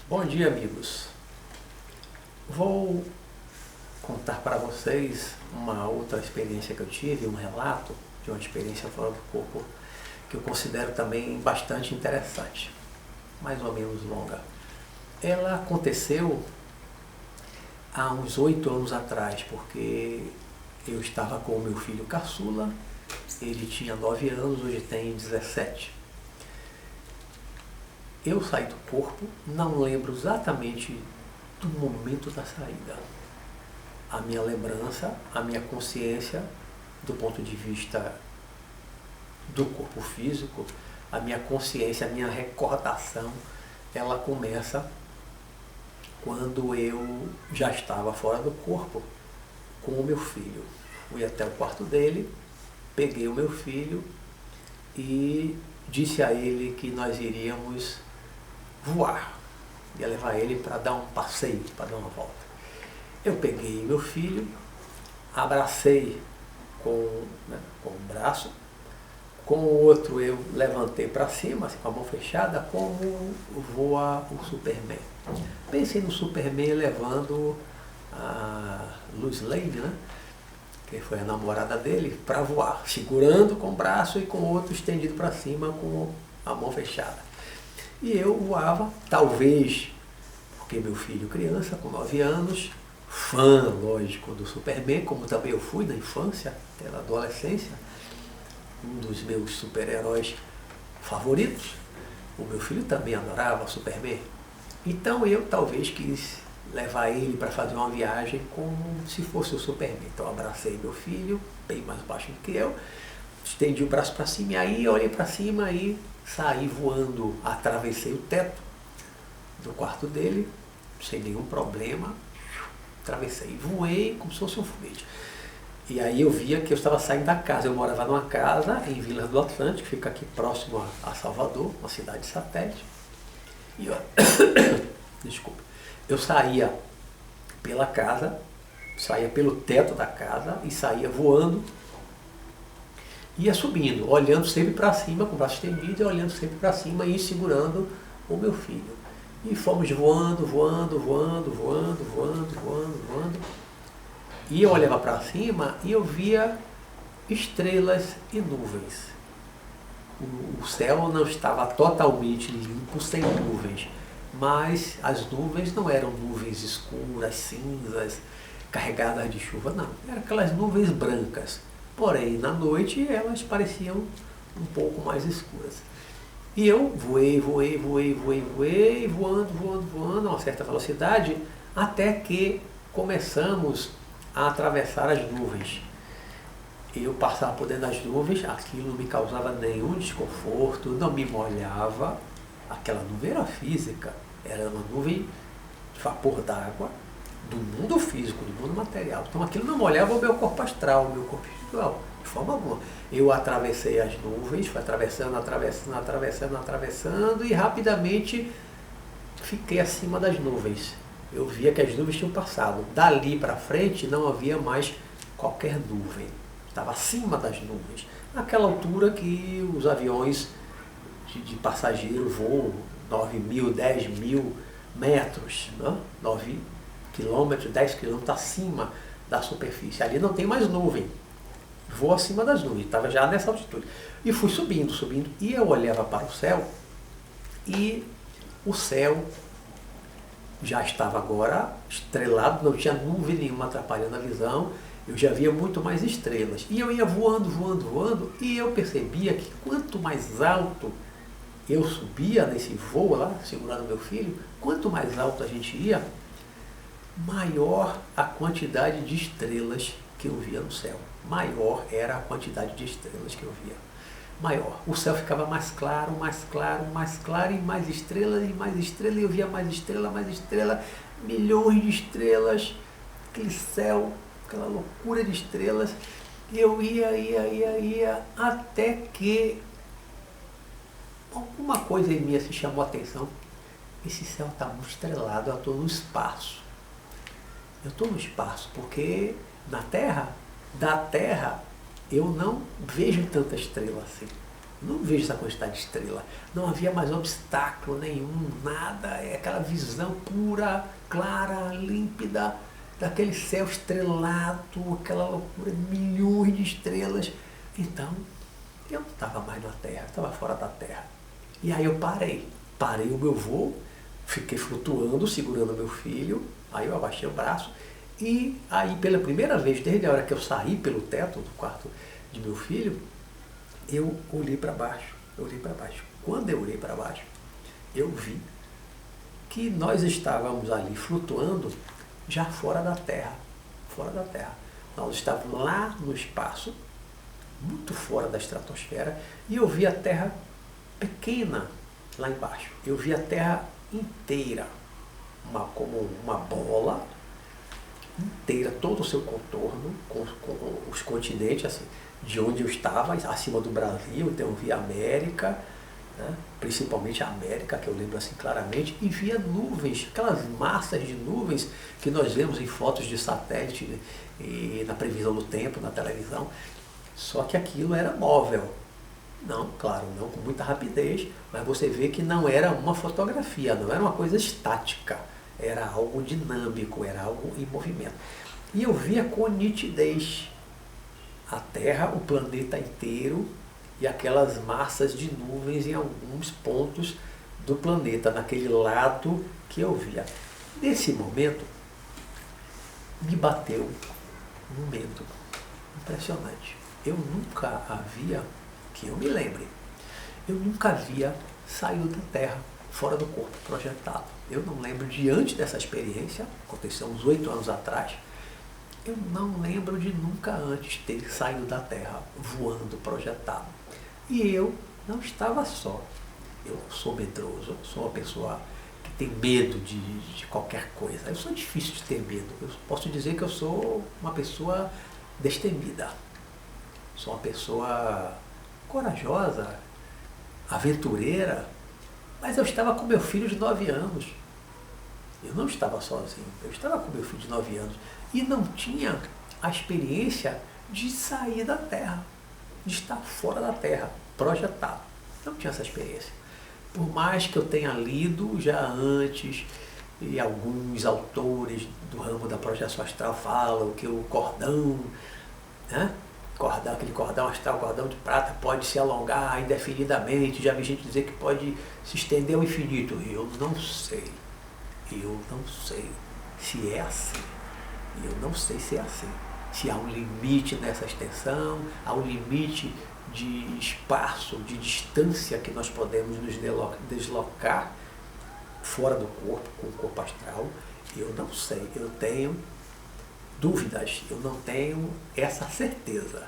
Bom dia, amigos. Vou contar para vocês uma outra experiência que eu tive, um relato de uma experiência fora do corpo que eu considero também bastante interessante, mais ou menos longa. Ela aconteceu há uns 8 anos atrás, porque eu estava com o meu filho caçula, ele tinha 9 anos, hoje tem 17. Eu saí do corpo, não lembro exatamente do momento da saída. A minha lembrança, a minha consciência, do ponto de vista do corpo físico, a minha consciência, a minha recordação, ela começa quando eu já estava fora do corpo com o meu filho. Fui até o quarto dele, peguei o meu filho e disse a ele que nós iríamos voar. Ia levar ele para dar um passeio, para dar uma volta. Eu peguei meu filho, abracei com o braço, com o outro eu levantei para cima, assim, com a mão fechada, como voa o Superman. Pensei no Superman levando a Lois Lane, né, que foi a namorada dele, para voar, segurando com o braço e com o outro estendido para cima com a mão fechada. E eu voava, talvez porque meu filho criança, com 9 anos, fã, lógico, do Superman, como também eu fui na infância, até na adolescência, um dos meus super-heróis favoritos. O meu filho também adorava o Superman. Então eu talvez quis levar ele para fazer uma viagem como se fosse o Superman. Então eu abracei meu filho, bem mais baixo do que eu, estendi o braço para cima e aí olhei para cima e saí voando, atravessei o teto do quarto dele, sem nenhum problema, atravessei, voei como se fosse um foguete. E aí eu via que eu estava saindo da casa, eu morava numa casa em Vilas do Atlântico, que fica aqui próximo a Salvador, uma cidade satélite. E eu, desculpa, eu saía pela casa, saía pelo teto da casa e saía voando, ia subindo, olhando sempre para cima, com o braço estendido, e olhando sempre para cima e segurando o meu filho. E fomos voando, voando, voando, voando, voando, voando, voando. E eu olhava para cima e eu via estrelas e nuvens. O céu não estava totalmente limpo, sem nuvens, mas as nuvens não eram nuvens escuras, cinzas, carregadas de chuva, não. Eram aquelas nuvens brancas. Porém, na noite elas pareciam um pouco mais escuras. E eu voei, voei, voei, voei, voei, voando, voando, voando a uma certa velocidade, até que começamos a atravessar as nuvens. Eu passava por dentro das nuvens, aquilo não me causava nenhum desconforto, não me molhava. Aquela nuvem era física, era uma nuvem de vapor d'água, do mundo físico, do mundo material. Então aquilo não molhava o meu corpo astral, o meu corpo espiritual, de forma alguma. Eu atravessei as nuvens, fui atravessando, atravessando, atravessando, atravessando e rapidamente fiquei acima das nuvens. Eu via que as nuvens tinham passado. Dali para frente não havia mais qualquer nuvem. Estava acima das nuvens. Naquela altura que os aviões de passageiro voam 9 mil, 10 mil metros, né? 9 quilômetros, 10 quilômetros acima da superfície. Ali não tem mais nuvem. Vou acima das nuvens, estava já nessa altitude. E fui subindo, subindo, e eu olhava para o céu, e o céu já estava agora estrelado, não tinha nuvem nenhuma atrapalhando a visão, eu já via muito mais estrelas. E eu ia voando, voando, voando, e eu percebia que quanto mais alto eu subia nesse voo lá, segurando meu filho, quanto mais alto a gente ia, maior a quantidade de estrelas que eu via no céu. Maior era a quantidade de estrelas que eu via. Maior. O céu ficava mais claro, mais claro, mais claro, e mais estrelas, e eu via mais estrela, milhões de estrelas, aquele céu, aquela loucura de estrelas. E eu ia, até que alguma coisa em mim se chamou a atenção. Esse céu está muito estrelado, eu estou no espaço. Eu estou no espaço, porque na Terra, da Terra, eu não vejo tanta estrela assim. Não vejo essa quantidade de estrela. Não havia mais obstáculo nenhum, nada. É aquela visão pura, clara, límpida, daquele céu estrelado, aquela loucura, milhões de estrelas. Então, eu não estava mais na Terra, estava fora da Terra. E aí eu parei o meu voo, fiquei flutuando, segurando meu filho, aí eu abaixei o braço, e aí pela primeira vez, desde a hora que eu saí pelo teto do quarto de meu filho, eu olhei para baixo, Quando eu olhei para baixo, eu vi que nós estávamos ali flutuando já fora da Terra, Nós estávamos lá no espaço, muito fora da estratosfera, e eu vi a Terra pequena lá embaixo. Eu vi a Terra inteira, como uma bola inteira, todo o seu contorno, com os continentes, assim, de onde eu estava, acima do Brasil, então eu via a América, né, principalmente a América, que eu lembro assim claramente, e via nuvens, aquelas massas de nuvens que nós vemos em fotos de satélite, né, e na previsão do tempo, na televisão, só que aquilo era móvel. Não, claro, não com muita rapidez, mas você vê que não era uma fotografia, não era uma coisa estática, era algo dinâmico, era algo em movimento. E eu via com nitidez a Terra, o planeta inteiro e aquelas massas de nuvens em alguns pontos do planeta, naquele lado que eu via. Nesse momento, me bateu um medo impressionante. Eu nunca havia, que eu me lembre, eu nunca havia saído da Terra, fora do corpo, projetado. Eu não lembro, diante dessa experiência, aconteceu uns 8 anos atrás, eu não lembro de nunca antes ter saído da Terra, voando, projetado. E eu não estava só. Eu sou medroso, eu sou uma pessoa que tem medo de qualquer coisa. Eu sou difícil de ter medo. Eu posso dizer que eu sou uma pessoa destemida. Sou uma pessoa corajosa, aventureira, mas eu estava com meu filho de 9 anos. Eu não estava sozinho, eu estava com meu filho de 9 anos e não tinha a experiência de sair da Terra, de estar fora da Terra, projetado. Não tinha essa experiência. Por mais que eu tenha lido já antes, e alguns autores do ramo da projeção astral falam que o cordão, né? Aquele cordão astral, cordão de prata, pode se alongar indefinidamente. Já vi gente dizer que pode se estender ao infinito. Eu não sei se é assim. Eu não sei se é assim. Se há um limite nessa extensão, há um limite de espaço, de distância que nós podemos nos deslocar fora do corpo, com o corpo astral. Eu não sei. Eu tenho dúvidas, eu não tenho essa certeza.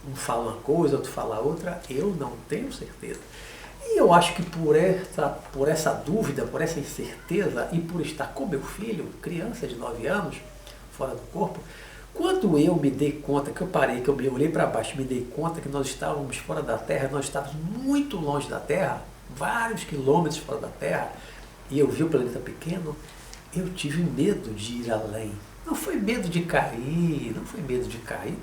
Um fala uma coisa, outro fala outra, eu não tenho certeza. E eu acho que por essa dúvida, por essa incerteza e por estar com meu filho, criança de 9 anos, fora do corpo, quando eu me dei conta, que eu parei, que eu olhei para baixo, me dei conta que nós estávamos fora da Terra, nós estávamos muito longe da Terra, vários quilômetros fora da Terra, e eu vi o planeta pequeno, eu tive medo de ir além. Não foi medo de cair,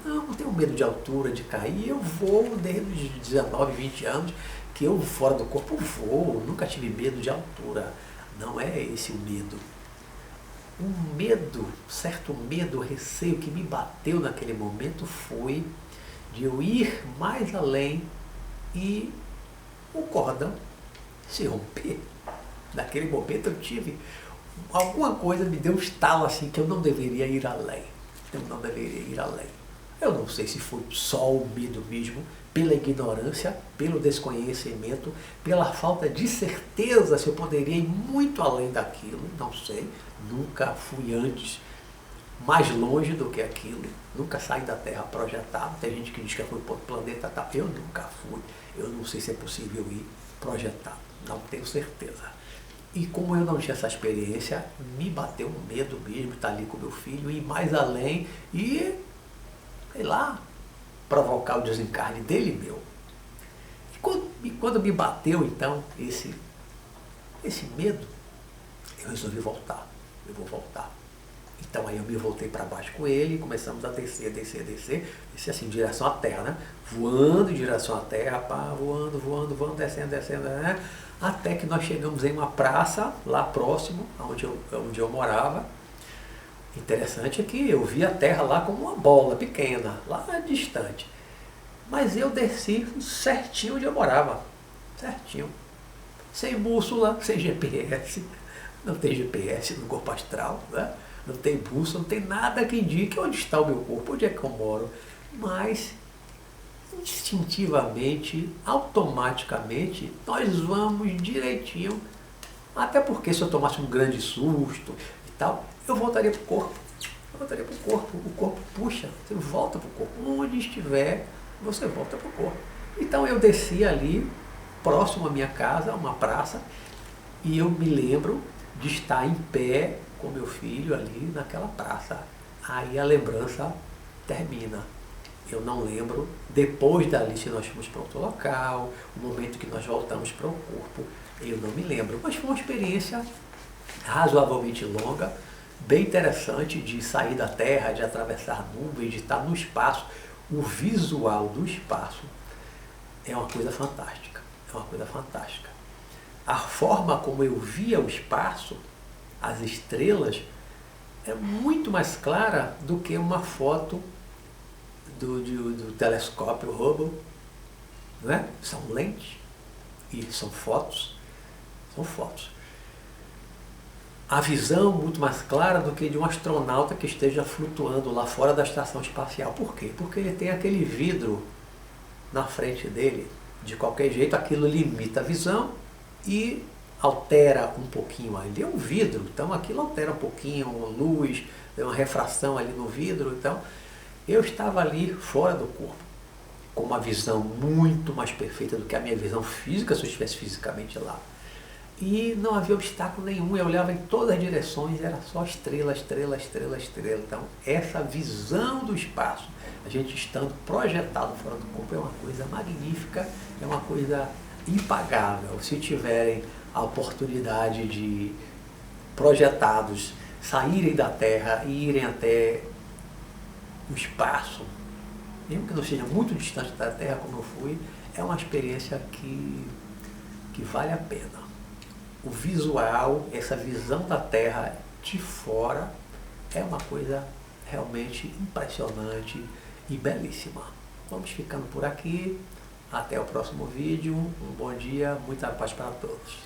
não tenho medo de altura, de cair. Eu voo desde os 19, 20 anos, que eu fora do corpo voo, nunca tive medo de altura. Não é esse o medo. Um medo, certo medo, receio que me bateu naquele momento foi de eu ir mais além e o cordão se romper. Naquele momento eu tive alguma coisa, me deu um estalo assim que eu não deveria ir além. Eu não sei se foi só o medo mesmo, pela ignorância, pelo desconhecimento, pela falta de certeza se eu poderia ir muito além daquilo, não sei. Nunca fui antes mais longe do que aquilo, nunca saí da Terra projetado. Tem gente que diz que foi para outro planeta, tá? Eu nunca fui. Eu não sei se é possível ir projetado, não tenho certeza. E como eu não tinha essa experiência, me bateu um medo mesmo de estar ali com meu filho, ir mais além e, sei lá, provocar o desencarne dele e meu. E quando me bateu, então, esse medo, eu resolvi voltar. Eu vou voltar. Então aí eu me voltei para baixo com ele, começamos a descer assim, em direção à terra, né? Voando em direção à terra, pá, voando, descendo, né? Até que nós chegamos em uma praça, lá próximo, onde eu morava. Interessante é que eu vi a terra lá como uma bola pequena, lá distante. Mas eu desci certinho onde eu morava, certinho. Sem bússola, sem GPS, não tem GPS no corpo astral, né? Não tem bússola, não tem nada que indique onde está o meu corpo, onde é que eu moro. Mas, instintivamente, automaticamente, nós vamos direitinho. Até porque se eu tomasse um grande susto e tal, eu voltaria para o corpo. O corpo puxa, você volta para o corpo. Onde estiver, você volta para o corpo. Então eu desci ali, próximo à minha casa, uma praça, e eu me lembro de estar em pé com meu filho ali naquela praça. Aí a lembrança termina. Eu não lembro, depois dali, se nós fomos para outro local, o momento que nós voltamos para o corpo, eu não me lembro. Mas foi uma experiência razoavelmente longa, bem interessante, de sair da Terra, de atravessar nuvens, de estar no espaço. O visual do espaço é uma coisa fantástica, A forma como eu via o espaço, as estrelas, é muito mais clara do que uma foto do telescópio Hubble, não é? São lentes e são fotos. A visão muito mais clara do que de um astronauta que esteja flutuando lá fora da estação espacial. Por quê? Porque ele tem aquele vidro na frente dele. De qualquer jeito, aquilo limita a visão e altera um pouquinho. Ali é um vidro, então aquilo altera um pouquinho, luz, tem uma refração ali no vidro. Então, eu estava ali fora do corpo, com uma visão muito mais perfeita do que a minha visão física, se eu estivesse fisicamente lá. E não havia obstáculo nenhum, eu olhava em todas as direções, era só estrela. Então, essa visão do espaço, a gente estando projetado fora do corpo, é uma coisa magnífica, é uma coisa impagável. Se tiverem a oportunidade de projetados saírem da Terra e irem até o espaço, mesmo que não seja muito distante da Terra como eu fui, é uma experiência que vale a pena. O visual, essa visão da Terra de fora, é uma coisa realmente impressionante e belíssima. Vamos ficando por aqui. Até o próximo vídeo. Um bom dia, muita paz para todos.